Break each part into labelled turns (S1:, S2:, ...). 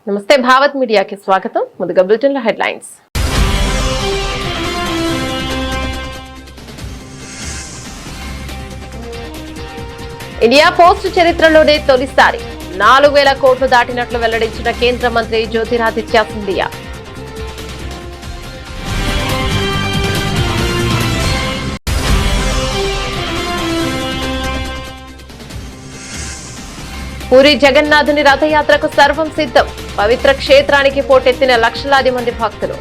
S1: నమస్తే భావత్ మీడియాకి స్వాగతం. ముందుగా బులెటిన్ల హెడ్లైన్స్. ఇండియా పోస్ట్ చరిత్రలోనే తొలిసారి 4,000 కోట్లు దాటినట్లు వెల్లడించిన కేంద్ర మంత్రి జ్యోతిరాదిత్య సింధియా. పూరి జగన్నాథుని రథయాత్రకు సర్వం సిద్ధం. పవిత్ర క్షేత్రానికి పోటెత్తిన లక్షలాది మంది భక్తులు.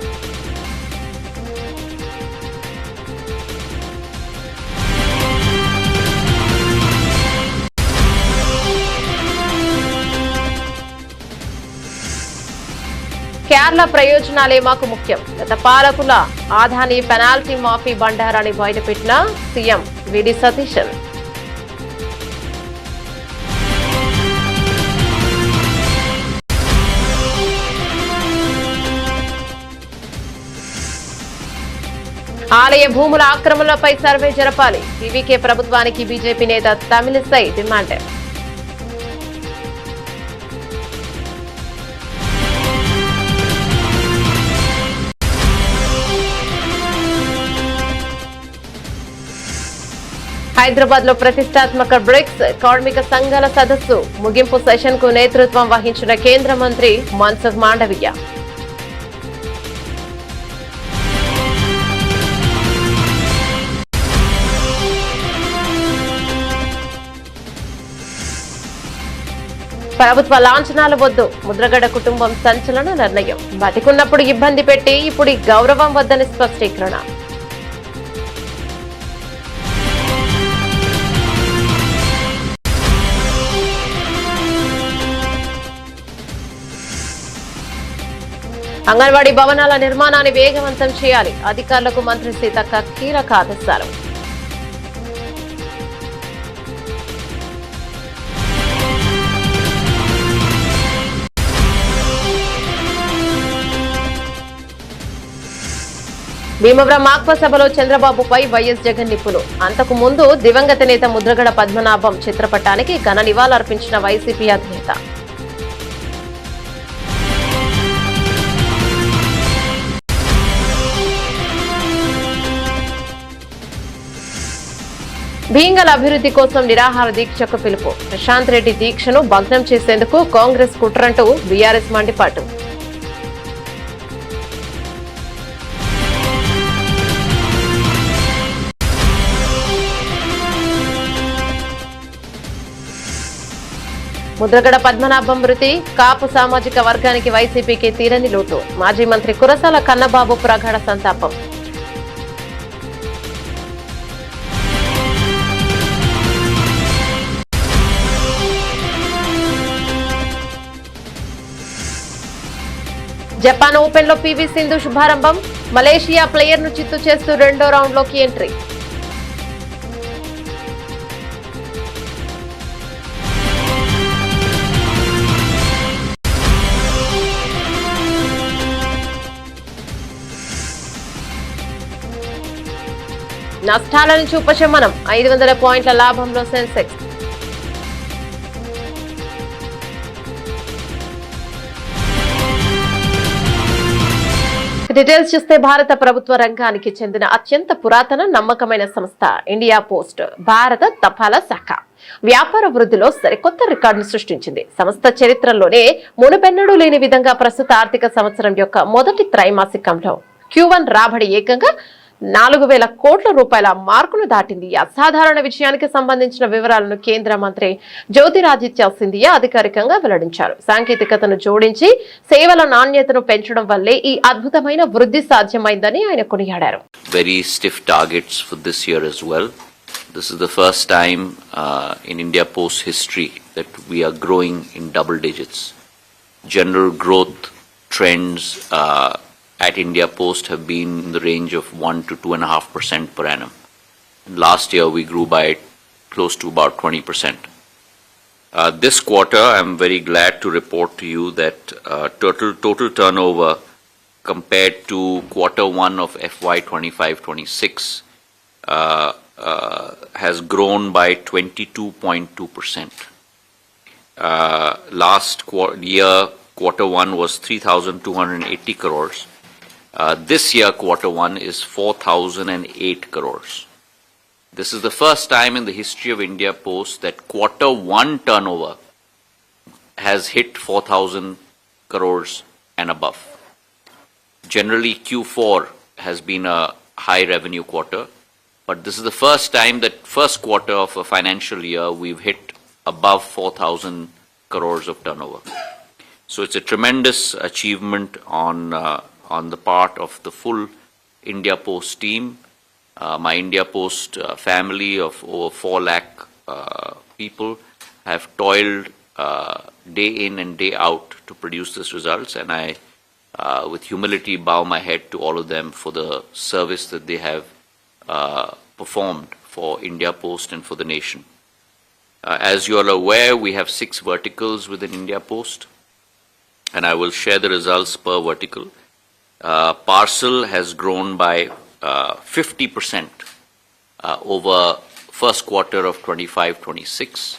S1: కేరళ ప్రయోజనాలే మాకు ముఖ్యం. గత పాలకుల ఆదాని పెనాల్టీ మాఫీ బండారాన్ని బయటపెట్టిన సీఎం విడి సతీశన్. ఆలయ భూముల ఆక్రమణలపై సర్వే జరపాలి. టీవీకే ప్రభుత్వానికి బీజేపీ నేత తమిళిసై డిమాండ్. హైదరాబాద్ లో ప్రతిష్టాత్మక బ్రిక్స్ కార్మిక సంఘాల సదస్సు ముగింపు సెషన్ కు నేతృత్వం వహించిన కేంద్ర మంత్రి మన్సుఖ్ మాండవీయ. ప్రభుత్వ లాంఛనాలు వద్దు. ముద్రగడ కుటుంబం సంచలన నిర్ణయం. బతికున్నప్పుడు ఇబ్బంది పెట్టి ఇప్పుడు గౌరవం వద్దని స్పష్టీకరణ. అంగన్వాడీ భవనాల నిర్మాణాన్ని వేగవంతం చేయాలి. అధికారులకు మంత్రి సీతక్క కీలక ఆదేశాలు. భీమవరం ఆక్వ సభలో చంద్రబాబుపై వైఎస్ జగన్ నిప్పులు. అంతకు ముందు దివంగత నేత ముద్రగడ పద్మనాభం చిత్రపటానికి ఘన నివాళులర్పించిన వైసీపీ అధినేత. భీంగల్ అభివృద్ధి కోసం నిరాహార దీక్షకు పిలుపు. ప్రశాంత్ రెడ్డి దీక్షను భగ్నం చేసేందుకు కాంగ్రెస్ కుట్రంటూ బీఆర్ఎస్ మండిపాటు. ముద్రగడ పద్మనాభం మృతి కాపు సామాజిక వర్గానికి వైసీపీకి తీరని లోటు. మాజీ మంత్రి కురసాల కన్నబాబు ప్రగాఢ సంతాపం. జపాన్ ఓపెన్ లో పీవీ సింధు శుభారంభం. మలేషియా ప్లేయర్ ను చిత్తు చేస్తూ రెండో రౌండ్ లోకి ఎంట్రీ. నష్టాల నుంచి ఉపశమనం. 500 పాయింట్ల లాభంలో సెన్సెక్స్. డీటెయిల్స్ చూస్తే భారత ప్రభుత్వ రంగానికి చెందిన అత్యంత పురాతన నమ్మకమైన సంస్థ ఇండియా పోస్ట్ భారత తపాలా శాఖ వ్యాపార వృద్ధిలో సరికొత్త రికార్డును సృష్టించింది. సంస్థ చరిత్రలోనే మునుపెన్నడూ లేని విధంగా ప్రస్తుత ఆర్థిక సంవత్సరం యొక్క మొదటి త్రైమాసికంలో Q1 రాబడి ఏకంగా 4,000 కోట్ల రూపాయల మార్కును దాటింది. అసాధారణ విషయానికి సంబంధించిన వివరాలను కేంద్ర మంత్రి జ్యోతిరాదిత్య సింధియా అధికారికంగా వెల్లడించారు. సాంకేతికతను జోడించి సేవల నాణ్యతను పెంచడం వల్లే ఈ అద్భుతమైన వృద్ధి సాధ్యమైందని ఆయన కొనియాడారు.
S2: Very stiff targets for this year as well. This is the first time in India Post history that we are growing in double digits. General growth trends at India Post have been in the range of 1 to 2.5% per annum. And last year we grew by close to about 20%. This quarter I'm very glad to report to you that total turnover compared to quarter 1 of FY 25-26 has grown by 22.2%. Last year Quarter 1 was 3,280 crores. This year, Quarter 1 is 4,008 crores. This is the first time in the history of India Post that Quarter 1 turnover has hit 4,000 crores and above. Generally, Q4 has been a high revenue quarter, but this is the first time that first quarter of a financial year we've hit above 4,000 crores of turnover. So it's a tremendous achievement on the part of the full India Post team. My India Post family of over 4 lakh people have toiled day in and day out to produce these results, and I, with humility, bow my head to all of them for the service that they have performed for India Post and for the nation. As you are aware, we have 6 verticals within India Post, and I will share the results per vertical. Parcel has grown by 50% over first quarter of 25-26.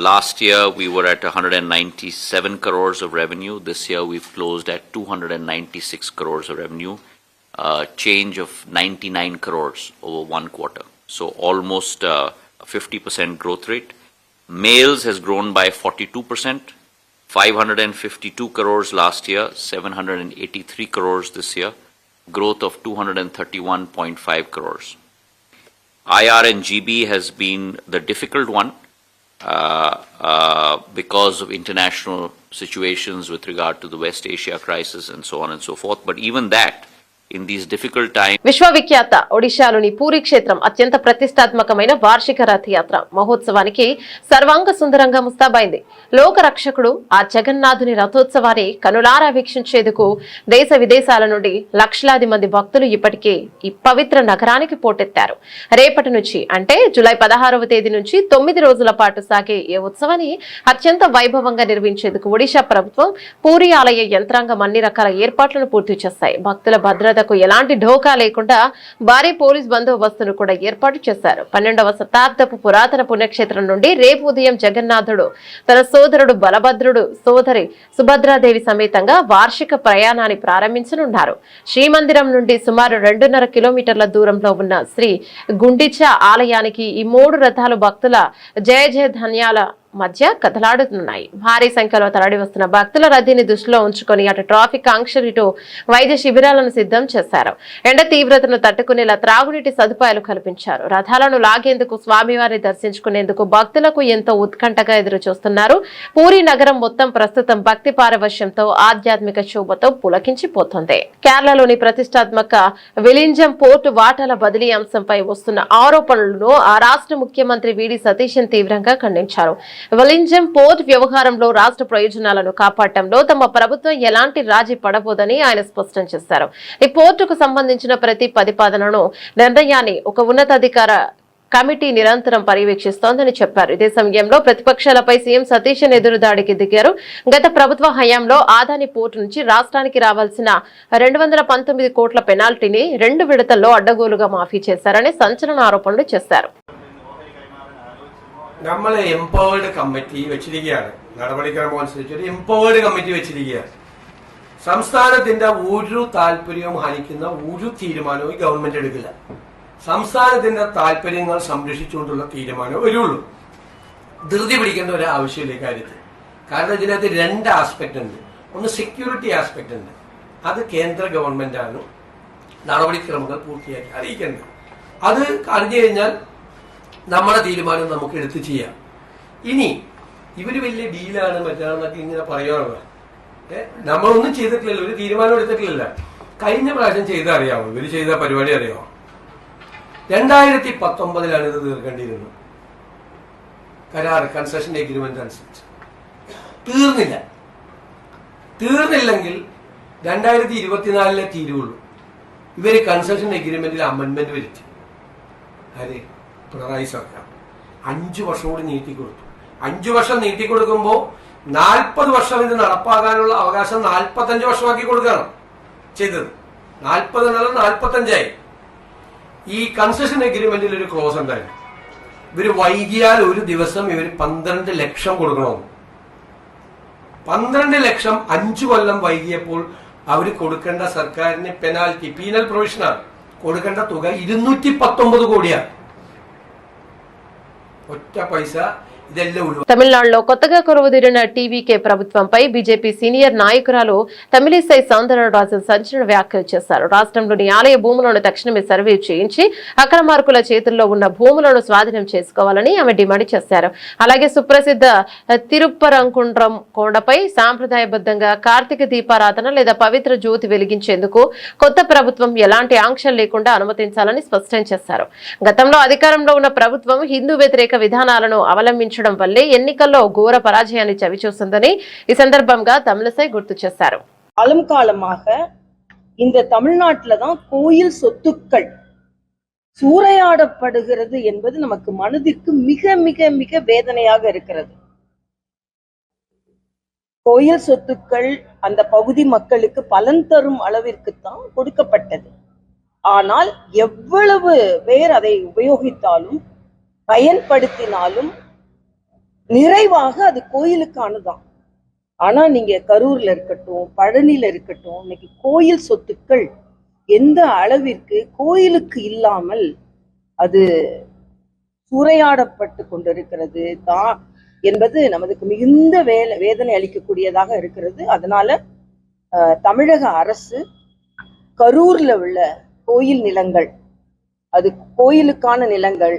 S2: Last year we were at 197 crores of revenue. This year we've closed at 296 crores of revenue, change of 99 crores over one quarter. So almost a 50% growth rate. Mails has grown by 42%. 552 crores last year, 783 crores this year, growth of 231.5 crores. IR and GB has been the difficult one because of international situations with regard to the West Asia crisis and so on and so forth. But even that, in these difficult times.
S1: విశ్వవిఖ్యాత ఒడిశాలోని పూరి క్షేత్రం అత్యంత ప్రతిష్టాత్మకమైన వార్షిక రథయాత్ర మహోత్సవానికి సర్వాంగ సుందరంగా ముస్తాబైంది. లోక రక్షకుడు ఆ జగన్నాథుని రథోత్సవాన్ని కనులారా వీక్షించేందుకు దేశ విదేశాల నుండి లక్షలాది మంది భక్తులు ఇప్పటికే ఈ పవిత్ర నగరానికి పోటెత్తారు. రేపటి నుంచి అంటే జూలై 16వ తేదీ నుంచి 9 రోజుల పాటు సాగే ఈ ఉత్సవాన్ని అత్యంత వైభవంగా నిర్వహించేందుకు ఒడిశా ప్రభుత్వం పూరి ఆలయ యంత్రాంగం అన్ని రకాల ఏర్పాట్లను పూర్తి చేశాయి. భక్తుల భద్రతకు ఎలాంటి ఢోకా లేకుండా భారీ పోలీస్ బందోబస్తును కూడా ఏర్పాటు చేశారు. 12వ శతాబ్దపు పురాతన పుణ్యక్షేత్రం నుండి రేపు ఉదయం జగన్నాథుడు తన సోదరుడు బలభద్రుడు సోదరి సుభద్రాదేవి సమేతంగా వార్షిక ప్రయాణాన్ని ప్రారంభించనున్నారు. శ్రీమందిరం నుండి సుమారు 2.5 కిలోమీటర్ల దూరంలో ఉన్న శ్రీ గుండిచా ఆలయానికి ఈ 3 రథాలు భక్తుల జయ జయ ధన్యాల మధ్య కదలాడుతున్నాయి. భారీ సంఖ్యలో తరలి వస్తున్న భక్తుల రద్దీని దృష్టిలో ఉంచుకొని అటు ట్రాఫిక్ ఆంక్షలు ఇటు వైద్య శిబిరాలను సిద్ధం చేశారు. ఎండ తీవ్రతను తట్టుకునేలా త్రాగునీటి సదుపాయాలు కల్పించారు. రథాలను లాగేందుకు స్వామివారిని దర్శించుకునేందుకు భక్తులకు ఎంతో ఉత్కంఠగా ఎదురు చూస్తున్నారు. పూరి నగరం మొత్తం ప్రస్తుతం భక్తి పారవశ్యంతో ఆధ్యాత్మిక శోభతో పులకించిపోతుంది. కేరళలోని ప్రతిష్టాత్మక విలింజం పోర్టు వాటాల బదిలీ అంశంపై వస్తున్న ఆరోపణలను ఆ రాష్ట్ర ముఖ్యమంత్రి వీడి సతీశన్ తీవ్రంగా ఖండించారు. విలింజం పోర్ట్ వ్యవహారంలో రాష్ట్ర ప్రయోజనాలను కాపాడటంలో తమ ప్రభుత్వం ఎలాంటి రాజీ పడబోదని ఆయన స్పష్టం చేశారు. ఈ పోర్టుకు సంబంధించిన ప్రతి ప్రతిపాదనను నిర్ణయాన్ని ఒక ఉన్నతాధికార కమిటీ నిరంతరం పర్యవేక్షిస్తోందని చెప్పారు. ఇదే సమయంలో ప్రతిపక్షాలపై సీఎం సతీశన్ ఎదురుదాడికి దిగారు. గత ప్రభుత్వ హయాంలో ఆదాని పోర్టు నుంచి రాష్ట్రానికి రావాల్సిన 219 కోట్ల పెనాల్టీని 2 విడతల్లో అడ్డగోలుగా మాఫీ చేశారని సంచలన ఆరోపణలు చేశారు.
S3: നമ്മൾ എംപവേർഡ് കമ്മിറ്റി വെച്ചിരിക്കുകയാണ്. നടപടിക്രമം അനുസരിച്ച് ഒരു എംപവേർഡ് കമ്മിറ്റി വെച്ചിരിക്കുകയാണ്. സംസ്ഥാനത്തിന്റെ ഒരു താല്പര്യവും ഹനിക്കുന്ന ഒരു തീരുമാനവും ഗവൺമെന്റ് എടുക്കില്ല. സംസ്ഥാനത്തിന്റെ താല്പര്യങ്ങൾ സംരക്ഷിച്ചുകൊണ്ടുള്ള തീരുമാനമേ വരുള്ളൂ. ധൃതി പിടിക്കേണ്ട ഒരു ആവശ്യമില്ല കാര്യത്തിൽ. കാരണം ഇതിനകത്ത് 2 ആസ്പെക്ട് ഉണ്ട്. ഒന്ന് സെക്യൂരിറ്റി ആസ്പെക്ട് ഉണ്ട്. അത് കേന്ദ്ര ഗവൺമെന്റാണ് നടപടിക്രമങ്ങൾ പൂർത്തിയാക്കി അറിയിക്കേണ്ടത്. അത് അറിഞ്ഞു കഴിഞ്ഞാൽ നമ്മുടെ തീരുമാനം നമുക്ക് എടുത്ത് ചെയ്യാം. ഇനി ഇവര് വലിയ ഡീലാണ് മറ്റാണെന്നൊക്കെ ഇങ്ങനെ പറയാനുള്ള നമ്മളൊന്നും ചെയ്തിട്ടില്ലല്ലോ, ഒരു തീരുമാനം എടുത്തിട്ടില്ല. കഴിഞ്ഞ പ്രാവശ്യം ചെയ്തറിയാമോ? ഇവര് ചെയ്ത പരിപാടി അറിയാമോ? 2019 ഇത് തീർക്കേണ്ടിയിരുന്നു. കരാർ കൺസെഷൻ എഗ്രിമെന്റ് അനുസരിച്ച് തീർന്നില്ലെങ്കിൽ 2024 തീരുള്ളൂ. ഇവര് കൺസെഷൻ എഗ്രിമെന്റിൽ അമെന്റ്മെന്റ് വരുത്തി. ആര്? പിണറായി സർക്കാർ 5 വർഷം കൂടി നീട്ടിക്കൊടുത്തു. 5 വർഷം നീട്ടിക്കൊടുക്കുമ്പോൾ 40 വർഷം ഇത് നടപ്പാക്കാനുള്ള അവകാശം 45 വർഷമാക്കി കൊടുക്കണം ചെയ്തത്. 40 എന്നുള്ളത് 45ആയി. ഈ കൺസെഷൻ എഗ്രിമെന്റിൽ ഒരു ക്ലോസ് ഉണ്ടായിരുന്നു. ഇവര് വൈകിയാൽ ഒരു ദിവസം ഇവർ 12 ലക്ഷം കൊടുക്കണമെന്ന്. 12 ലക്ഷം 5 കൊല്ലം വൈകിയപ്പോൾ അവർ കൊടുക്കേണ്ട സർക്കാരിന് പെനാൽറ്റി പീനൽ പ്രൊവിഷനാണ് കൊടുക്കേണ്ട തുക 219 കോടിയാണ്. ఒక్క పైసా
S1: తమిళనాడులో కొత్తగా కొలువుదీరిన టీవీకే ప్రభుత్వంపై బీజేపీ సీనియర్ నాయకురాలు తమిళిసై సౌందరరాజన్ సంచలన వ్యాఖ్యలు చేశారు. రాష్ట్రంలోని ఆలయ భూములను తక్షణమే సర్వే చేయించి అక్రమార్కుల చేతుల్లో ఉన్న భూములను స్వాధీనం చేసుకోవాలని ఆమె డిమాండ్ చేశారు. అలాగే సుప్రసిద్ధ తిరుప్పరంకుండ్రం కొండపై సాంప్రదాయబద్ధంగా కార్తీక దీపారాధన లేదా పవిత్ర జ్యోతి వెలిగించేందుకు కొత్త ప్రభుత్వం ఎలాంటి ఆంక్షలు లేకుండా అనుమతించాలని స్పష్టం చేశారు. గతంలో అధికారంలో ఉన్న ప్రభుత్వం హిందూ వ్యతిరేక విధానాలను అవలంబించడం వల్లే ఎన్నికల్లో ఘోర పరాజయాన్ని చవిచూసిందని ఈ సందర్భంగా తమిళిసై గుర్తు చేశారు.
S4: காலம் காலமாக இந்த தமிழ்நாட்டில தான் கோயில் சொத்துக்கள் சூறையாடப்படுகிறது என்பது நமக்கு மனதிற்கு மிக மிக மிக வேதனையாக இருக்கிறது. கோயில் சொத்துக்கள் அந்த பகுதி மக்களுக்கு பலன் தரும் அளவிற்குத்தான் கொடுக்கப்பட்டது. ஆனால் எவ்வளவு பேர் அதை உபயோகித்தாலும் பயன்படுத்தினாலும் நிறைவாக அது கோயிலுக்கானதான். ஆனா நீங்க கரூர்ல இருக்கட்டும், பழனியில இருக்கட்டும், இன்னைக்கு கோயில் சொத்துக்கள் எந்த அளவிற்கு கோயிலுக்கு இல்லாமல் அது சூறையாடப்பட்டு கொண்டிருக்கிறது தான் என்பது நமக்கு மிகுந்த வேதனை அளிக்கக்கூடியதாக இருக்கிறது. அதனால தமிழக அரசு கரூர்ல உள்ள கோயில் நிலங்கள், அது கோயிலுக்கான நிலங்கள்,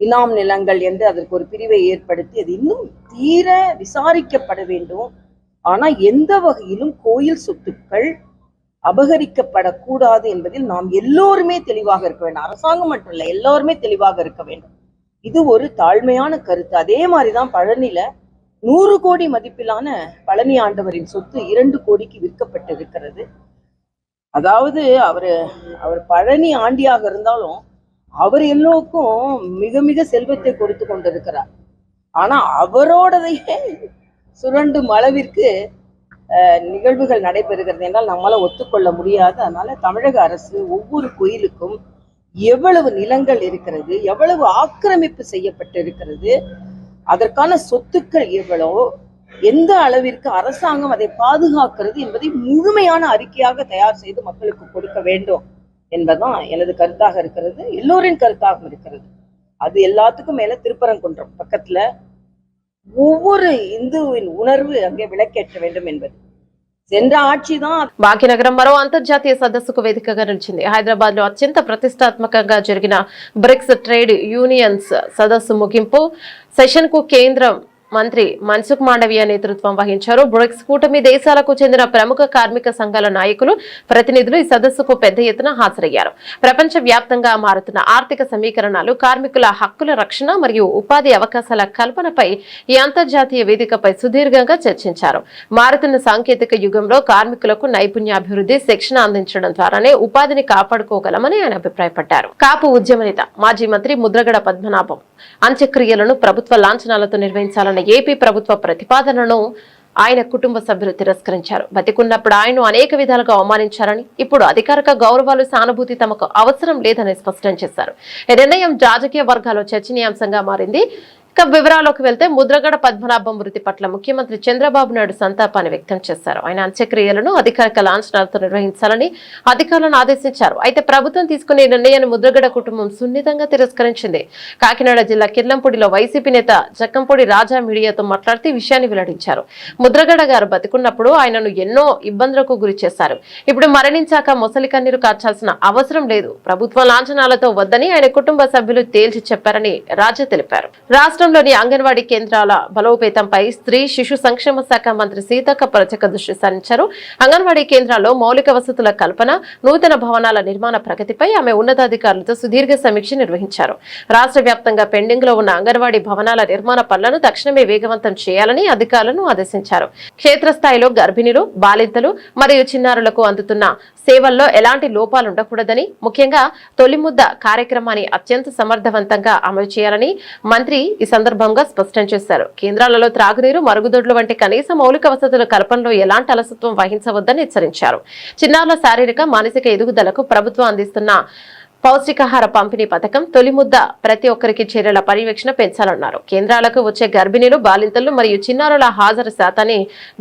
S4: இனாம் நிலங்கள் என்று அதற்கு ஒரு பிரிவை ஏற்படுத்தி அது இன்னும் தீர விசாரிக்கப்பட வேண்டும். ஆனா எந்த வகையிலும் கோயில் சொத்துக்கள் அபகரிக்கப்படக்கூடாது என்பதில் நாம் எல்லோருமே தெளிவாக இருக்க வேண்டும். அரசாங்கம் மட்டும் இல்ல, எல்லோருமே தெளிவாக இருக்க வேண்டும். இது ஒரு தாழ்மையான கருத்து. அதே மாதிரிதான் பழனியில 100 கோடி மதிப்பிலான பழனி ஆண்டவரின் சொத்து 2 கோடிக்கு விற்கப்பட்டிருக்கிறது. அதாவது அவர் பழனி ஆண்டியாக இருந்தாலும் அவர் எல்லோருக்கும் மிக மிக செல்வத்தை கொடுத்து கொண்டிருக்கிறார். ஆனா அவரோடதையே சுரண்டும் அளவிற்கு நிகழ்வுகள் நடைபெறுகிறது என்றால் நம்மளால ஒத்துக்கொள்ள முடியாது. அதனால தமிழக அரசு ஒவ்வொரு கோயிலுக்கும் எவ்வளவு நிலங்கள் இருக்கிறது, எவ்வளவு ஆக்கிரமிப்பு செய்யப்பட்டிருக்கிறது, அதற்கான சொத்துக்கள் எவ்வளவு, எந்த அளவிற்கு அரசாங்கம் அதை பாதுகாக்கிறது என்பதை முழுமையான அறிக்கையாக தயார் செய்து மக்களுக்கு கொடுக்க வேண்டும் என்பதுதான் எனது கருத்தாக இருக்கிறது, எல்லோரின் கருத்தாகவும் இருக்கிறது. அது எல்லாத்துக்கும் மேல திருப்பரங்குன்றம் பக்கத்துல ஒவ்வொரு இந்துவின் உணர்வு அங்கே விளக்கேற்ற வேண்டும் என்பது సెంట్ర ఆర్చిదాన్.
S1: భాగ్యనగరం మరో అంతర్జాతీయ సదస్సుకు వేదికగా నిలిచింది. హైదరాబాద్ లో అత్యంత ప్రతిష్టాత్మకంగా జరిగిన బ్రిక్స్ ట్రేడ్ యూనియన్స్ సదస్సు ముగింపు సెషన్ కు కేంద్రం మంత్రి మన్సుఖ్ మాండవీయ నేతృత్వం వహించారు. బ్రిక్స్ కూటమి దేశాలకు చెందిన ప్రముఖ కార్మిక సంఘాల నాయకులు, ప్రతినిధులు ఈ సదస్సుకు పెద్ద ఎత్తున హాజరయ్యారు. ప్రపంచ వ్యాప్తంగా మారుతున్న ఆర్థిక సమీకరణాలు, కార్మికుల హక్కుల రక్షణ మరియు ఉపాధి అవకాశాల కల్పనపై ఈ అంతర్జాతీయ వేదికపై సుదీర్ఘంగా చర్చించారు. మారుతున్న సాంకేతిక యుగంలో కార్మికులకు నైపుణ్యాభివృద్ధి, శిక్షణ అందించడం ద్వారానే ఉపాధిని కాపాడుకోగలమని ఆయన అభిప్రాయపడ్డారు. కాపు ఉద్యమ నేత, మాజీ మంత్రి ముద్రగడ పద్మనాభం అంత్యక్రియలను ప్రభుత్వ లాంఛనాలతో నిర్వహించాలన్న ఏపీ ప్రభుత్వ ప్రతిపాదనను ఆయన కుటుంబ సభ్యులు తిరస్కరించారు. బతికున్నప్పుడు ఆయన్ను అనేక విధాలుగా అవమానించారని, ఇప్పుడు అధికారిక గౌరవాలు, సానుభూతి తమకు అవసరం లేదని స్పష్టం చేశారు. ఈ నిర్ణయం రాజకీయ వర్గాల్లో చర్చనీయాంశంగా మారింది. ఇక వివరాల్లోకి వెళ్తే ముద్రగడ పద్మనాభం మృతి పట్ల ముఖ్యమంత్రి చంద్రబాబు నాయుడు సంతాపాన్ని వ్యక్తం చేశారు. ఆయన అంత్యక్రియలను అధికారిక లాంఛనాలతో నిర్వహించాలని అధికారులను ఆదేశించారు. అయితే ప్రభుత్వం తీసుకునే నిర్ణయాన్ని ముద్రగడ కుటుంబం సున్నితంగా తిరస్కరించింది. కాకినాడ జిల్లా కిర్లంపూడిలో వైసీపీ నేత జక్కంపూడి రాజా మీడియాతో మాట్లాడుతూ ఈ విషయాన్ని వెల్లడించారు. ముద్రగడ గారు బతికున్నప్పుడు ఆయనను ఎన్నో ఇబ్బందులకు గురి చేశారు. ఇప్పుడు మరణించాక మొసలి కన్నీరు కార్చాల్సిన అవసరం లేదు. ప్రభుత్వ లాంఛనాలతో వద్దని ఆయన కుటుంబ సభ్యులు తేల్చి చెప్పారని రాజా తెలిపారు. రాష్ట్రంలోని అంగన్వాడీ కేంద్రాల బలోపేతంపై స్త్రీ శిశు సంక్షేమ శాఖ మంత్రి సీతక్క ప్రత్యేక దృష్టి సారించారు. అంగన్వాడీ కేంద్రాల్లో మౌలిక వసతుల కల్పన, నూతన భవనాల నిర్మాణ ప్రగతిపై ఆమె ఉన్నతాధికారులతో సుదీర్ఘ సమీక్ష నిర్వహించారు. రాష్ట్ర వ్యాప్తంగా పెండింగ్ లో ఉన్న అంగన్వాడీ భవనాల నిర్మాణ పనులను తక్షణమే వేగవంతం చేయాలని అధికారులను ఆదేశించారు. క్షేత్రస్థాయిలో గర్భిణులు, బాలింతలు మరియు చిన్నారులకు అందుతున్న సేవల్లో ఎలాంటి లోపాలు ఉండకూడదని, ముఖ్యంగా తొలి ముద్ద కార్యక్రమాన్ని అత్యంత సమర్థవంతంగా అమలు చేయాలని మంత్రి ఈ సందర్భంగా స్పష్టం చేశారు. కేంద్రాలలో త్రాగునీరు, మరుగుదొడ్లు వంటి కనీస మౌలిక వసతుల కల్పనలో ఎలాంటి అలసత్వం వహించవద్దని హెచ్చరించారు. చిన్నారుల శారీరక, మానసిక ఎదుగుదలకు ప్రభుత్వం అందిస్తున్న పౌష్టికాహార పంపిణీ పథకం తొలి ముద్ద ప్రతి ఒక్కరికి చర్యల పర్యవేక్షణ పెంచాలన్నారు. కేంద్రాలకు వచ్చే గర్భిణీలు, బాలింతలు మరియు చిన్నారుల హాజరు శాతాన్ని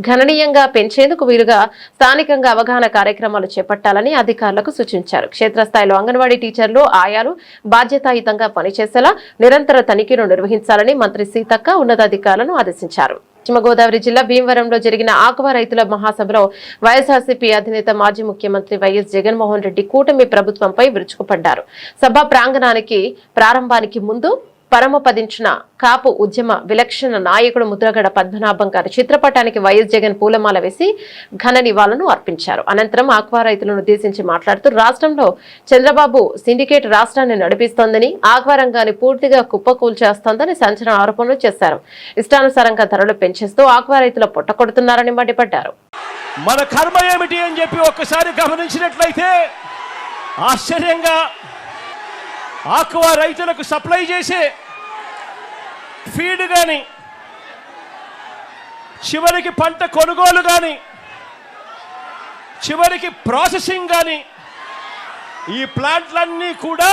S1: గణనీయంగా పెంచేందుకు వీలుగా స్థానికంగా అవగాహన కార్యక్రమాలు చేపట్టాలని అధికారులకు సూచించారు. క్షేత్రస్థాయిలో అంగన్వాడీ టీచర్లు, ఆయాలు బాధ్యతాయుతంగా పనిచేసేలా నిరంతర తనిఖీలు నిర్వహించాలని మంత్రి సీతక్క ఉన్నతాధికారులను ఆదేశించారు. పశ్చిమ గోదావరి జిల్లా భీమవరంలో జరిగిన ఆక్వా రైతుల మహాసభలో వైఎస్ఆర్సీపీ అధినేత మాజీ ముఖ్యమంత్రి వైఎస్ జగన్మోహన్ రెడ్డి కూటమి ప్రభుత్వంపై విరుచుకుపడ్డారు. సభ ప్రారంభానికి ముందు పరమపదించిన కాపు ఉద్యమ విలక్షణ నాయకుడు ముద్రగడ పద్మనాభం గారి చిత్రపటానికి వైఎస్ జగన్ పూలమాల వేసి ఘన నివాళులను అర్పించారు. అనంతరం ఆక్వా రైతులను ఉద్దేశించి మాట్లాడుతూ రాష్ట్రంలో చంద్రబాబు సిండికేట్ రాష్ట్రాన్ని నడిపిస్తోందని, ఆక్వా రంగాన్ని పూర్తిగా కుప్పకూల్చేస్తోందని సంచలన ఆరోపణలు చేశారు. ఇష్టానుసారంగా ధరలు పెంచేస్తూ ఆక్వా రైతుల పొట్టకొడుతున్నారని మండిపడ్డారు.
S5: మన కర్మ ఏమిటి అని చెప్పి ఒక్కసారి గమనించినట్లయితే ఆశ్చర్యంగా ఆక్వా రైతులకు సప్లై చేసే ఫీడ్ కానీ, చివరికి పంట కొనుగోలు కానీ, చివరికి ప్రాసెసింగ్ కానీ, ఈ ప్లాంట్లన్నీ కూడా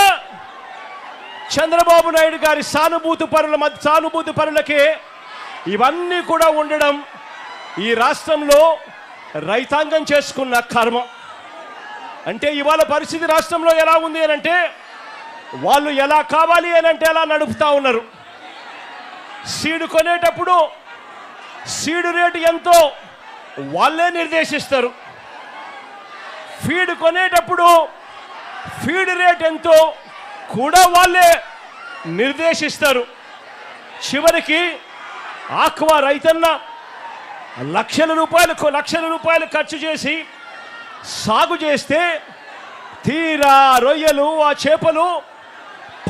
S5: చంద్రబాబు నాయుడు గారి సానుభూతి పరులకే ఇవన్నీ కూడా ఉండడం ఈ రాష్ట్రంలో రైతాంగం చేసుకున్న కర్మ. అంటే ఇవాళ పరిస్థితి రాష్ట్రంలో ఎలా ఉంది అని అంటే, వాళ్ళు ఎలా కావాలి అని అంటే అలా నడుపుతా ఉన్నారు. సీడు కొనేటప్పుడు సీడు రేటు ఎంతో వాళ్ళే నిర్దేశిస్తారు. ఫీడ్ కొనేటప్పుడు ఫీడ్ రేట్ ఎంతో కూడా వాళ్ళే నిర్దేశిస్తారు. చివరికి ఆక్వా రైతన్న లక్షల రూపాయలు ఖర్చు చేసి సాగు చేస్తే తీరా రొయ్యలు, ఆ చేపలు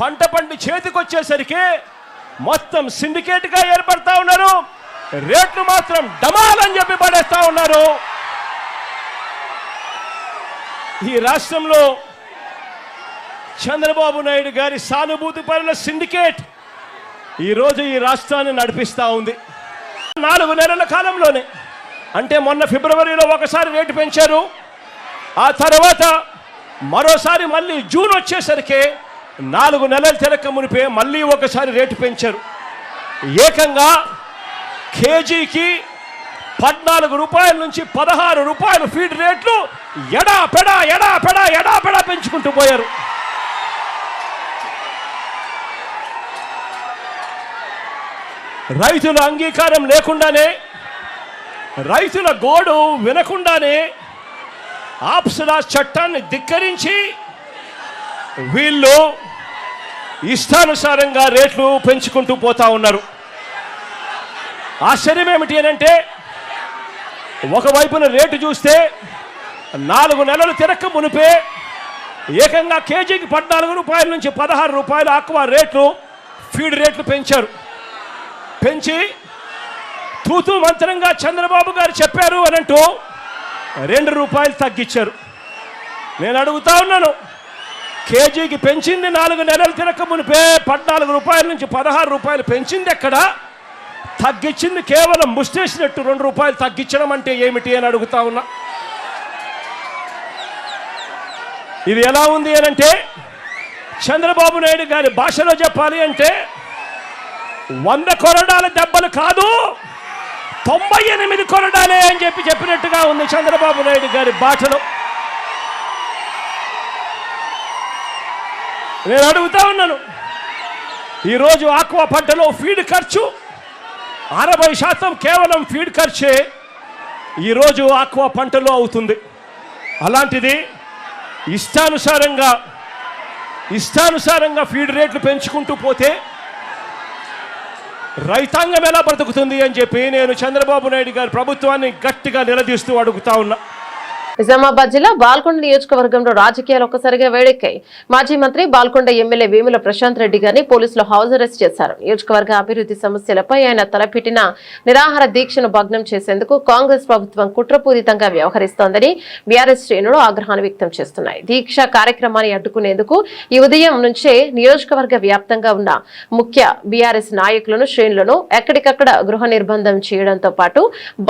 S5: పంట పండి చేతికొచ్చేసరికి మొత్తం సిండికేట్గా ఏర్పడతా ఉన్నారు. రేట్లు మాత్రం డమాలని చెప్పి పడేస్తా ఉన్నారు. ఈ రాష్ట్రంలో చంద్రబాబు నాయుడు గారి సానుభూతి పరుల సిండికేట్ ఈరోజు ఈ రాష్ట్రాన్ని నడిపిస్తూ ఉంది. 4 నెలల కాలంలోనే, అంటే మొన్న ఫిబ్రవరిలో ఒకసారి రేటు పెంచారు. ఆ తర్వాత మరోసారి మళ్ళీ జూన్ వచ్చేసరికి 4 నెలలు తిరక్క మునిపే మళ్ళీ ఒకసారి రేటు పెంచారు. ఏకంగా కేజీకి 14 రూపాయల నుంచి 16 రూపాయలు ఫీడ్ రేట్లు ఎడా పెంచుకుంటూ పోయారు. రైతుల అంగీకారం లేకుండానే, రైతుల గోడు వినకుండానే ఆప్సరా చట్టాన్ని ధిక్కరించి వీళ్ళు ఇష్టానుసారంగా రేట్లు పెంచుకుంటూ పోతా ఉన్నారు. ఆశ్చర్యం ఏమిటి అనంటే, ఒకవైపున రేటు చూస్తే 4 నెలలు తిరక్క మునిపే ఏకంగా కేజీకి 14 రూపాయల నుంచి 16 రూపాయలు ఆక్వా రేట్లు, ఫీడ్ రేట్లు పెంచారు. పెంచి తూతూ మంత్రంగా చంద్రబాబు గారు చెప్పారు అనంటూ 2 రూపాయలు తగ్గించారు. నేను అడుగుతా ఉన్నాను, కేజీకి పెంచింది 4 నెలలు తిరక్క మునిపే 14 రూపాయల నుంచి 16 రూపాయలు పెంచింది ఎక్కడ? తగ్గించింది కేవలం ముష్టేసినట్టు 2 రూపాయలు తగ్గించడం అంటే ఏమిటి అని అడుగుతా ఉన్నా. ఇది ఎలా ఉంది అనంటే, చంద్రబాబు నాయుడు గారి భాషలో చెప్పాలి అంటే 100 కొరడాల దెబ్బలు కాదు, 98 కొరడాలే అని చెప్పినట్టుగా ఉంది చంద్రబాబు నాయుడు గారి భాషలో. నేను అడుగుతా ఉన్నాను, ఈరోజు ఆక్వా పంటలో ఫీడ్ ఖర్చు 60% కేవలం ఫీడ్ ఖర్చే ఈరోజు ఆక్వా పంటలో అవుతుంది. అలాంటిది ఇష్టానుసారంగా ఫీడ్ రేట్లు పెంచుకుంటూ పోతే రైతాంగం ఎలా బ్రతుకుతుంది అని చెప్పి నేను చంద్రబాబు నాయుడు గారి ప్రభుత్వాన్ని గట్టిగా నిలదీస్తూ అడుగుతా ఉన్నా.
S1: నిజామాబాద్ జిల్లా బాల్కొండ నియోజకవర్గంలో రాజకీయాలు ఒక్కసారిగా వేడెక్కాయి. మాజీ మంత్రి బాల్కొండ ఎమ్మెల్యే వేముల ప్రశాంత్ రెడ్డి గారిని పోలీసులు హౌస్ అరెస్ట్ చేశారు. నియోజకవర్గ అభివృద్ధి సమస్యలపై ఆయన తలపెట్టిన నిరాహార దీక్షను భగ్నం చేసేందుకు కాంగ్రెస్ ప్రభుత్వం కుట్రపూరితంగా వ్యవహరిస్తోందని బీఆర్ఎస్ శ్రేణులు ఆగ్రహాన్ని వ్యక్తం చేస్తున్నాయి. దీక్ష కార్యక్రమాన్ని అడ్డుకునేందుకు ఈ ఉదయం నుంచే నియోజకవర్గ వ్యాప్తంగా ఉన్న ముఖ్య బీఆర్ఎస్ నాయకులను, శ్రేణులను ఎక్కడికక్కడ గృహ నిర్బంధం చేయడంతో పాటు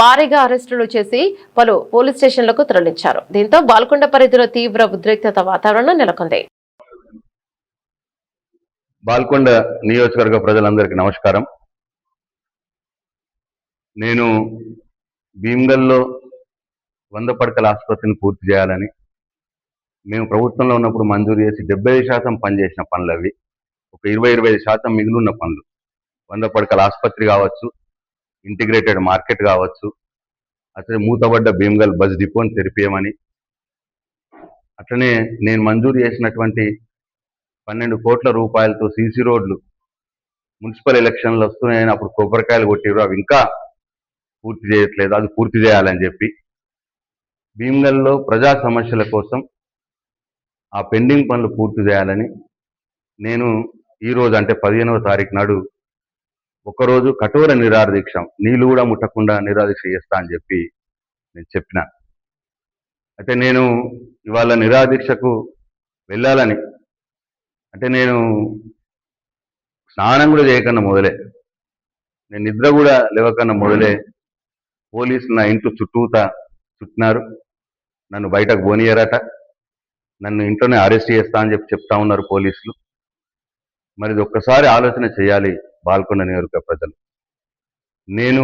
S1: భారీగా అరెస్టులు చేసి పలు పోలీస్ స్టేషన్లకు తరలించారు. దీంతో బాల్కొండ పరిధిలో తీవ్ర ఉద్రిక్తత వాతావరణం నెలకొంది.
S6: బాల్కొండ నియోజకవర్గ ప్రజలందరికీ నమస్కారం. నేను భీమ్గల్లో 100 పడకల ఆసుపత్రిని పూర్తి చేయాలని మేము ప్రభుత్వంలో ఉన్నప్పుడు మంజూరు చేసి 75% పనిచేసిన పనులు అవి. ఒక 20-25% మిగిలిన పనులు. 100 పడకల ఆసుపత్రి కావచ్చు, ఇంటిగ్రేటెడ్ మార్కెట్ కావచ్చు, అట్లనే మూతబడ్డ భీమ్గల్ బస్ డిపోని తెరిపేయమని, అట్లనే నేను మంజూరు చేసినటువంటి 12 కోట్ల రూపాయలతో సీసీ రోడ్లు మున్సిపల్ ఎలక్షన్లు వస్తున్నాయని అప్పుడు కొబ్బరికాయలు కొట్టిరు, అవి ఇంకా పూర్తి చేయట్లేదు, అది పూర్తి చేయాలని చెప్పి భీమ్గల్లో ప్రజా సమస్యల కోసం ఆ పెండింగ్ పనులు పూర్తి చేయాలని నేను ఈరోజు అంటే 15వ తారీఖు నాడు ఒకరోజు కఠోర నిరాహార దీక్ష, నీళ్లు కూడా ముట్టకుండా నిరాహార దీక్ష చేస్తా అని చెప్పి నేను చెప్పిన. అయితే నేను ఇవాళ నిరాహార దీక్షకు వెళ్ళాలని అంటే నేను స్నానం కూడా చేయకన్నా మొదలే, నేను నిద్ర కూడా లేవకన్నా మొదలే పోలీసులు నా ఇంట్లో చుట్టినారు, నన్ను బయటకు పోనీయరట, నన్ను ఇంట్లోనే అరెస్ట్ చేస్తా అని చెప్తా ఉన్నారు పోలీసులు. మరి ఇది ఒక్కసారి ఆలోచన చేయాలి బాల్కొండ నియోజకవర్గ ప్రజలు. నేను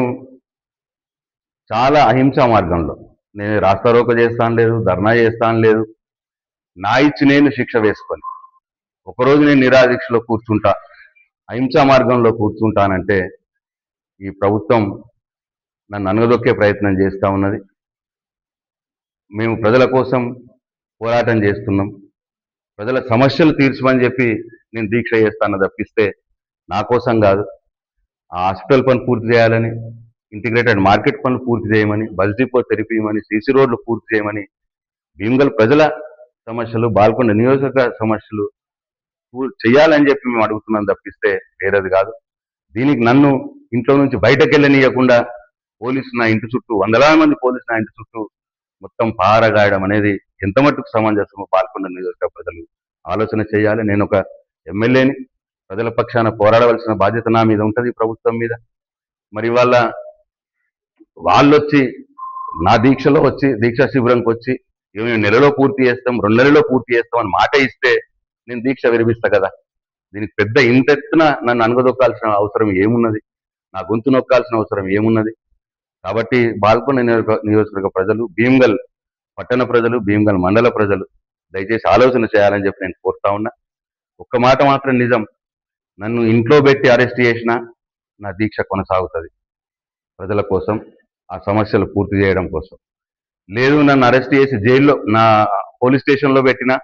S6: చాలా అహింసా మార్గంలో, నేను రాస్తారోక చేస్తాను లేదు, ధర్నా చేస్తాను లేదు, నా ఇచ్చి నేను శిక్ష వేసుకొని ఒకరోజు నేను నిరాహార దీక్షలో కూర్చుంటా, అహింసా మార్గంలో కూర్చుంటానంటే ఈ ప్రభుత్వం నన్ను అనగదొక్కే ప్రయత్నం చేస్తూ ఉన్నది. మేము ప్రజల కోసం పోరాటం చేస్తున్నాం, ప్రజల సమస్యలు తీర్చమని చెప్పి నేను దీక్ష చేస్తాను తప్పిస్తే నా కోసం కాదు. ఆ హాస్పిటల్ పని పూర్తి చేయాలని, ఇంటిగ్రేటెడ్ మార్కెట్ పనులు పూర్తి చేయమని, బస్ డిపో తెరిపియమని, సీసీ రోడ్లు పూర్తి చేయమని, భీమ్గల్ ప్రజల సమస్యలు, బాల్కొండ నియోజకవర్గ సమస్యలు చేయాలని చెప్పి మేము అడుగుతున్నాం తప్పిస్తే వేరేది కాదు. దీనికి నన్ను ఇంట్లో నుంచి బయటకు వెళ్ళనీయకుండా పోలీసులు నా ఇంటి చుట్టూ, వందలాది మంది పోలీసులు నా ఇంటి చుట్టూ మొత్తం పారగాయడం అనేది ఎంత మట్టుకు సమంజసమో బాల్కొండ నియోజకవర్గ ప్రజలు ఆలోచన చేయాలి. నేను ఒక ఎమ్మెల్యేని, ప్రజల పక్షాన పోరాడవలసిన బాధ్యత నా మీద ఉంటుంది, ప్రభుత్వం మీద. మరి వాళ్ళు వచ్చి నా దీక్షలో వచ్చి, దీక్షా శిబిరంకి వచ్చి మేము నెలలో పూర్తి చేస్తాం, 2 నెలల్లో పూర్తి చేస్తాం అని మాట ఇస్తే నేను దీక్ష విరమిస్తా కదా. దీనికి పెద్ద ఇంతెత్తున నన్ను అనగదొక్కాల్సిన అవసరం ఏమున్నది, నా గొంతు నొక్కాల్సిన అవసరం ఏమున్నది? కాబట్టి బాల్కొండ నియోజకవర్గ ప్రజలు, భీమ్గల్ పట్టణ ప్రజలు, భీమ్గల్ మండల ప్రజలు దయచేసి ఆలోచన చేయాలని చెప్పి నేను కోరుతా ఉన్నా. ఒక్క మాట మాత్రం నిజం, నన్ను ఇంట్లో పెట్టి అరెస్ట్ చేసినా నా దీక్ష కొనసాగుతుంది ప్రజల కోసం, ఆ సమస్యలు పూర్తి చేయడం కోసం. లేదు నన్ను అరెస్ట్ చేసి జైల్లో, నా పోలీస్ స్టేషన్లో పెట్టినా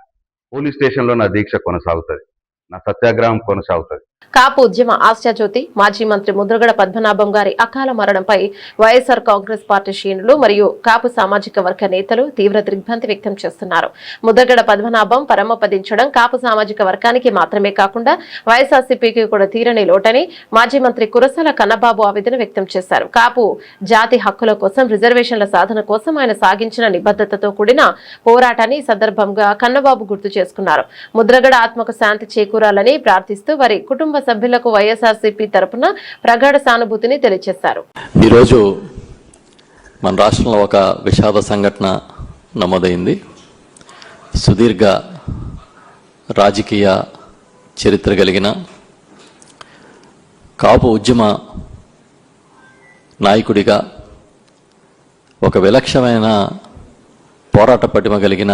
S6: పోలీస్ స్టేషన్లో నా దీక్ష కొనసాగుతుంది, నా సత్యాగ్రహం కొనసాగుతుంది.
S1: కాపు ఉద్యమ ఆశాజ్యోతి మాజీ మంత్రి ముద్రగడ పద్మనాభం గారి అకాల మరణంపై వైఎస్ఆర్ కాంగ్రెస్ పార్టీ శ్రేణులు మరియు కాపు సామాజిక వర్గ నేతలు తీవ్ర దిగ్భ్రాంతి వ్యక్తం చేస్తున్నారు. ముద్రగడ పద్మనాభం పరమపదించడం కాపు సామాజిక వర్గానికి మాత్రమే కాకుండా వైఎస్ఆర్సీపీకి కూడా తీరని లోటని మాజీ మంత్రి కురసాల కన్నబాబు ఆవేదన వ్యక్తం చేశారు. కాపు జాతి హక్కుల కోసం, రిజర్వేషన్ల సాధన కోసం ఆయన సాగించిన నిబద్ధతతో కూడిన పోరాటాన్ని ఈ సందర్భంగా కన్నబాబు గుర్తు చేసుకున్నారు. ముద్రగడ ఆత్మకు శాంతి చేకూరాలని ప్రార్థిస్తూ వారి కుటుంబ సభ్యులకు వైఎస్ఆర్సీపీ తరపున ప్రగాఢ సానుభూతిని తెలియజేశారు.
S7: ఈరోజు మన రాష్ట్రంలో ఒక విషాద సంఘటన నమోదైంది. సుదీర్ఘ రాజకీయ చరిత్ర కలిగిన కాపు ఉద్యమ నాయకుడిగా, ఒక విలక్షణమైన పోరాట పటిమ కలిగిన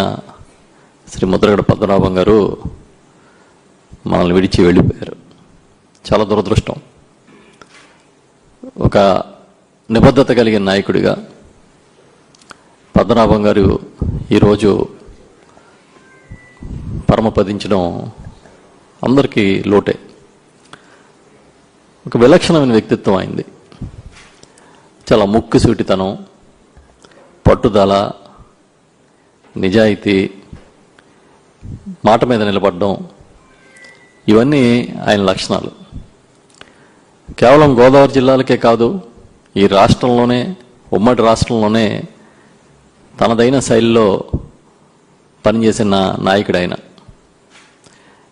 S7: శ్రీ ముద్రగడ పద్మనాభం గారు మనల్ని విడిచి వెళ్ళిపోయారు. చాలా దురదృష్టం. ఒక నిబద్ధత కలిగిన నాయకుడిగా పద్మనాభం గారు ఈరోజు పరమపదించడం అందరికీ లోటే. ఒక విలక్షణమైన వ్యక్తిత్వం అయింది. చాలా ముక్కుసూటితనం, పట్టుదల, నిజాయితీ, మాట మీద నిలబడడం, ఇవన్నీ ఆయన లక్షణాలు. కేవలం గోదావరి జిల్లాలకే కాదు, ఈ రాష్ట్రంలోనే, ఉమ్మడి రాష్ట్రంలోనే తనదైన శైలిలో పనిచేసిన నాయకుడు ఆయన.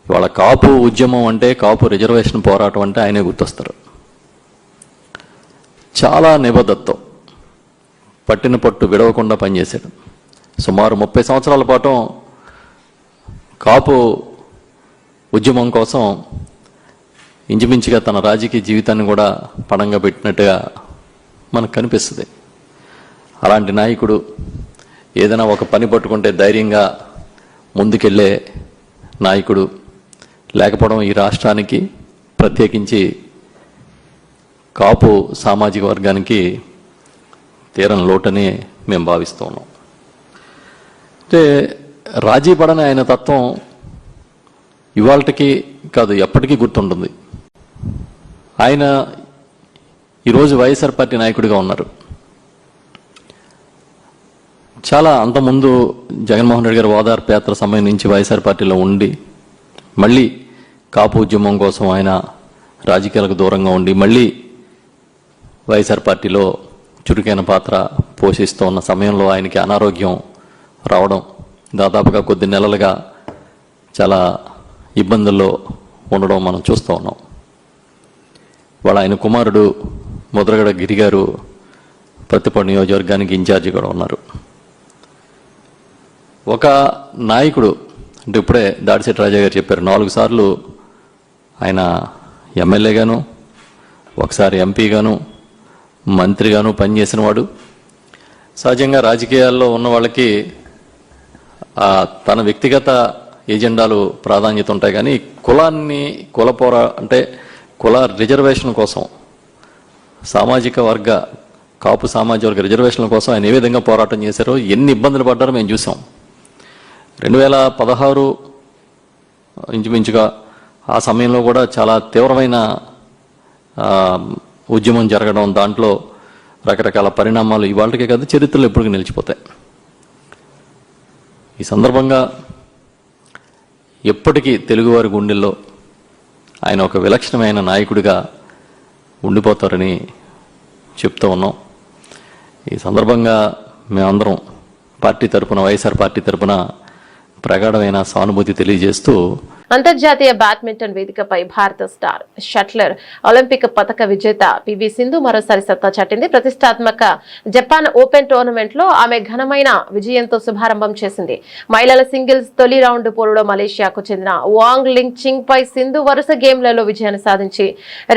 S7: ఇవాళ కాపు ఉద్యమం అంటే, కాపు రిజర్వేషన్ పోరాటం అంటే ఆయనే గుర్తొస్తారు. చాలా నిబద్ధతతో పట్టిన పట్టు విడవకుండా పనిచేశాడు. సుమారు 30 సంవత్సరాల పాటు కాపు ఉద్యమం కోసం ఇంచుమించుగా తన రాజకీయ జీవితాన్ని కూడా పణంగా పెట్టినట్టుగా మనకు కనిపిస్తుంది. అలాంటి నాయకుడు ఏదైనా ఒక పని పట్టుకుంటే ధైర్యంగా ముందుకెళ్ళే నాయకుడు లేకపోవడం ఈ రాష్ట్రానికి, ప్రత్యేకించి కాపు సామాజిక వర్గానికి తీరని లోటని మేము భావిస్తూ ఉన్నాం. అంటే రాజీ పడని ఆయన తత్వం ఇవాళకి కాదు, ఎప్పటికీ గుర్తుంటుంది. ఆయన ఈరోజు వైఎస్ఆర్ పార్టీ నాయకుడిగా ఉన్నారు. చాలా అంతకుముందు జగన్మోహన్ రెడ్డి గారు ఓదార్పు యాత్ర సమయం నుంచి వైఎస్ఆర్ పార్టీలో ఉండి మళ్ళీ కాపు ఉద్యమం కోసం ఆయన రాజకీయాలకు దూరంగా ఉండి మళ్ళీ వైఎస్ఆర్ పార్టీలో చురుకైన పాత్ర పోషిస్తూ ఉన్న సమయంలో ఆయనకి అనారోగ్యం రావడం, దాదాపుగా కొద్ది నెలలుగా చాలా ఇబ్బందుల్లో ఉండడం మనం చూస్తూ ఉన్నాం. వాళ్ళ ఆయన కుమారుడు ముద్రగడ గిరి గారు ప్రతిపాడు నియోజకవర్గానికి ఇన్ఛార్జి కూడా ఉన్నారు. ఒక నాయకుడు అంటే ఇప్పుడే దాడిశెట్టి రాజా గారు చెప్పారు, 4 సార్లు ఆయన ఎమ్మెల్యేగాను, ఒకసారి ఎంపీగాను, మంత్రిగాను పనిచేసిన వాడు. సహజంగా రాజకీయాల్లో ఉన్న వాళ్ళకి తన వ్యక్తిగత ఎజెండాలు ప్రాధాన్యత ఉంటాయి, కానీ కులాన్ని అంటే కుల రిజర్వేషన్ కోసం, సామాజిక వర్గ కాపు సామాజిక వర్గ రిజర్వేషన్ల కోసం ఆయన ఏ విధంగా పోరాటం చేశారో, ఎన్ని ఇబ్బందులు పడ్డారో మేము చూసాం. 2016 ఇంచుమించుగా ఆ సమయంలో కూడా చాలా తీవ్రమైన ఉద్యమం జరగడం, దాంట్లో రకరకాల పరిణామాలు ఇవాళకే కాదు చరిత్రలో ఎప్పటికీ నిలిచిపోతాయి. ఈ సందర్భంగా ఎప్పటికీ తెలుగువారి గుండెల్లో ఆయన ఒక విలక్షణమైన నాయకుడిగా ఉండిపోతారని చెప్తూ ఉన్నాం. ఈ సందర్భంగా మేమందరం పార్టీ తరపున, వైఎస్ఆర్ పార్టీ తరపున ప్రగాఢమైన సానుభూతి తెలియజేస్తూ,
S1: అంతర్జాతీయ బ్యాడ్మింటన్ వేదికపై భారత స్టార్ షట్లర్, ఒలింపిక్ పతక విజేత పివి సింధు మరోసారి సత్తా చాటింది. ప్రతిష్టాత్మక జపాన్ ఓపెన్ టోర్నమెంట్ లో ఆమె ఘనమైన విజయంతో శుభారంభం చేసింది. మహిళల సింగిల్స్ తొలి రౌండ్ పోరులో మలేషియాకు చెందిన వాంగ్ లింగ్ చింగ్ పై సింధు వరుస గేమ్లలో విజయాన్ని సాధించి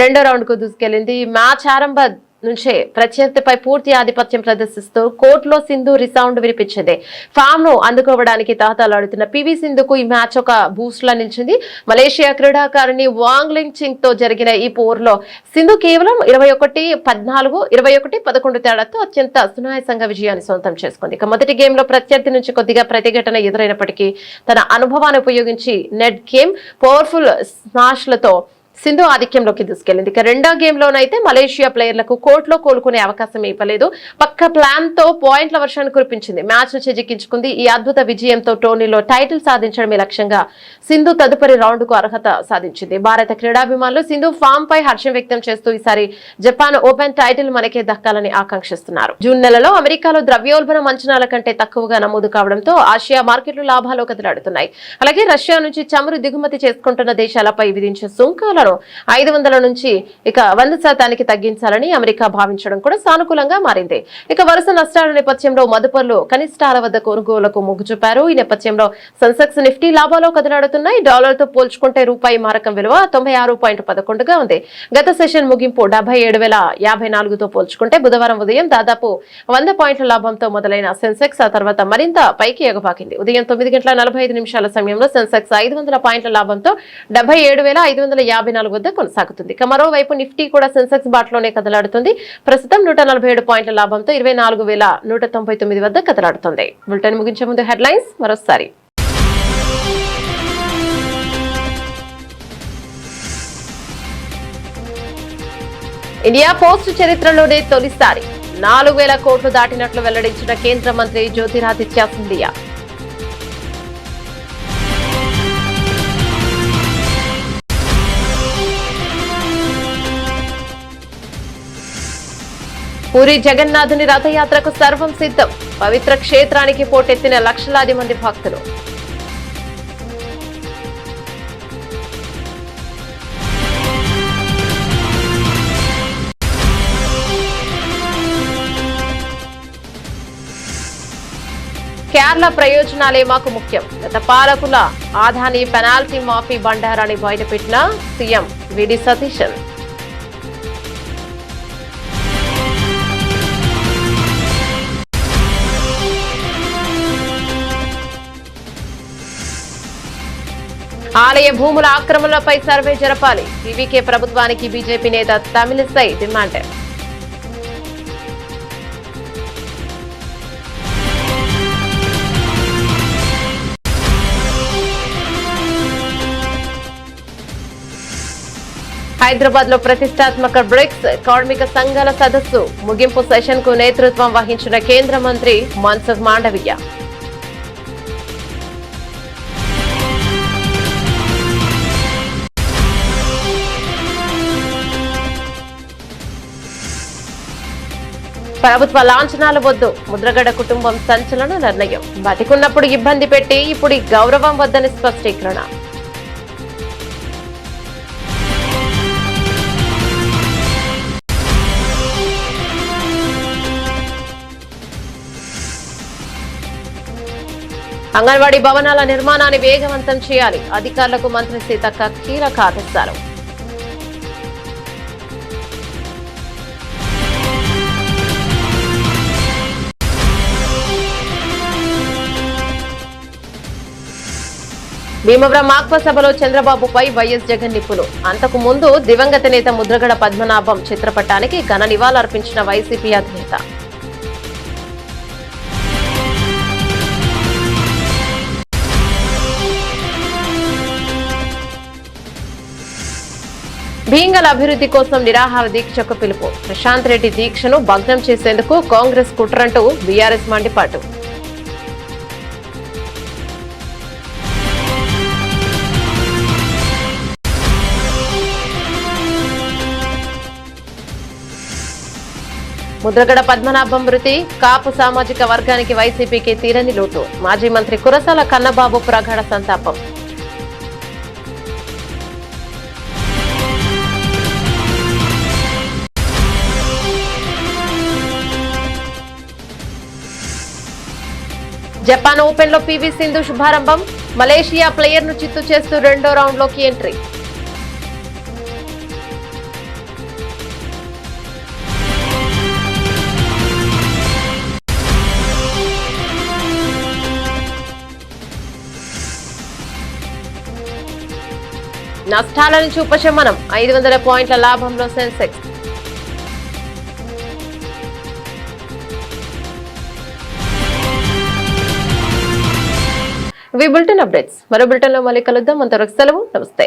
S1: 2వ రౌండ్ కు దూసుకెళ్లింది. మ్యాచ్ ఆరంభ నుంచే ప్రత్యర్థిపై పూర్తి ఆధిపత్యం ప్రదర్శిస్తూ కోర్టులో సింధు రిసౌండ్ వినిపించింది. ఫామ్ ను అందుకోవడానికి తహతలాడుతున్న పివి సింధుకు ఈ మ్యాచ్ ఒక బూస్ట్ లా నిలిచింది. మలేషియా క్రీడాకారిణి వాంగ్ లింగ్ చింగ్ తో జరిగిన ఈ పోరులో సింధు కేవలం 21-14, 21-11 తేడాతో అత్యంత సునాయాసంగా విజయాన్ని సొంతం చేసుకుంది. ఇక మొదటి గేమ్ లో ప్రత్యర్థి నుంచి కొద్దిగా ప్రతిఘటన ఎదురైనప్పటికీ తన అనుభవాన్ని ఉపయోగించి నెట్ గేమ్, పవర్ఫుల్ స్మాష్లతో సింధు ఆధిక్యంలోకి దూసుకెళ్లింది. ఇక 2వ గేమ్ లోనైతే మలేషియా ప్లేయర్లకు కోర్టులో కోలుకునే అవకాశం ఇవ్వలేదు. పక్క ప్లాన్ తో పాయింట్ల వర్షాన్ని కురిపించింది. మ్యాచ్ ను చేజిక్కించుకుంది. ఈ అద్భుత విజయంతో టోర్నీలో టైటిల్ సాధించడమే లక్ష్యంగా సింధు తదుపరి రౌండ్ కు అర్హత సాధించింది. భారత క్రీడాభిమానులు సింధు ఫామ్ పై హర్షం వ్యక్తం చేస్తూ ఈసారి జపాన్ ఓపెన్ టైటిల్ మనకే దక్కాలని ఆకాంక్షిస్తున్నారు. జూన్ నెలలో అమెరికాలో ద్రవ్యోల్బణం అంచనాల కంటే తక్కువగా నమోదు కావడంతో ఆసియా మార్కెట్లు లాభాలు కదలాడుతున్నాయి. అలాగే రష్యా నుంచి చమురు దిగుమతి చేసుకుంటున్న దేశాలపై విధించే సుంకాలను 500 నుంచి ఇక 100% తగ్గించాలని అమెరికా భావించడం కూడా సానుకూలంగా మారింది. ఇక వరుస నష్టాల నేపథ్యంలో మదుపర్లు కనిష్టాల వద్ద కొనుగోలుకు మొగ్గు చూపారు. ఈ నేపథ్యంలో సెన్సెక్స్, నిఫ్టీ లాభాలు కదలాడుతున్నాయి. డాలర్ తో పోల్చుకుంటే రూపాయి మారకం విలువ 96.11గా ఉంది. గత సెషన్ ముగింపు 77,054తో పోల్చుకుంటే బుధవారం ఉదయం దాదాపు 100 పాయింట్ల లాభంతో మొదలైన సెన్సెక్స్ ఆ తర్వాత మరింత పైకి ఎగబాకింది. ఉదయం 9:45 సమయంలో సెన్సెక్స్ 500 పాయింట్ల లాభంతో 77,554 వద్ద కొనసాగుతుంది. ఇక మరోవైపు నిఫ్టీ కూడా సెన్సెక్స్ బాట్లోనే కదలాడుతుంది. ప్రస్తుతం 147 పాయింట్ల లాభంతో 24,199 వద్ద కదలాడుతుంది. బులెటిన్ ముగించే ముందు హెడ్లైన్స్ మరోసారి. ఇండియా పోస్ట్ చరిత్రలోనే తొలిసారి 4,000 కోట్లు దాటినట్లు వెల్లడించిన కేంద్ర మంత్రి జ్యోతిరాదిత్య సింధియా. పూరి జగన్నాథుని రథయాత్రకు సర్వం సిద్ధం. పవిత్ర క్షేత్రానికి పోటెత్తిన లక్షలాది మంది భక్తులు. కేరళ ప్రయోజనాలే మాకు ముఖ్యం. గత పాలకుల ఆదాని పెనాల్టీ మాఫీ బండారాన్ని బయటపెట్టిన సీఎం విడి సతీశన్. ఆలయ భూముల ఆక్రమణలపై సర్వే జరపాలి. టీవీకే ప్రభుత్వానికి బీజేపీ నేత తమిళిసై డిమాండ్. హైదరాబాద్ లో ప్రతిష్టాత్మక బ్రిక్స్ కార్మిక సంఘాల సదస్సు ముగింపు సెషన్ కు నేతృత్వం వహించిన కేంద్ర మంత్రి మన్సుఖ్ మాండవీయ. ప్రభుత్వ లాంఛనాల వద్దు, ముద్రగడ కుటుంబం సంచలన నిర్ణయం. బతికున్నప్పుడు ఇబ్బంది పెట్టి ఇప్పుడు గౌరవం వద్దని స్పష్టీకరణ. అంగన్వాడీ భవనాల నిర్మాణాన్ని వేగవంతం చేయాలి. అధికారులకు మంత్రి సీతక్క కీలక ఆదేశాలు. భీమవరం మాక్వ సభలో చంద్రబాబుపై వైఎస్ జగన్ నిప్పులు. అంతకు ముందు దివంగత నేత ముద్రగడ పద్మనాభం చిత్రపటానికి ఘన నివాళులర్పించిన వైసీపీ అధినేత. భీంగల అభివృద్ధి కోసం నిరాహార దీక్షకు పిలుపు. ప్రశాంత్ రెడ్డి దీక్షను భగ్నం చేసేందుకు కాంగ్రెస్ కుట్రంటూ బీఆర్ఎస్ మండిపాటు. ముద్రగడ పద్మనాభం మృతి కాపు సామాజిక వర్గానికి వైసీపీకి తీరని లోటు. మాజీ మంత్రి కురసాల కన్నబాబు ప్రగాఢ సంతాపం. జపాన్ ఓపెన్ లో పీవీ సింధు శుభారంభం. మలేషియా ప్లేయర్ ను చిత్తు చేస్తూ రెండో రౌండ్ లోకి ఎంట్రీ. నష్టాల నుంచి ఉపశమనం. 500 పాయింట్ల లాభంలో సెన్సెక్స్. ఇవి బులెటిన్ అప్డేట్స్. మరో బులెటిన్ లో మళ్ళీ కలుద్దాం. అంతవరకు సెలవు. నమస్తే.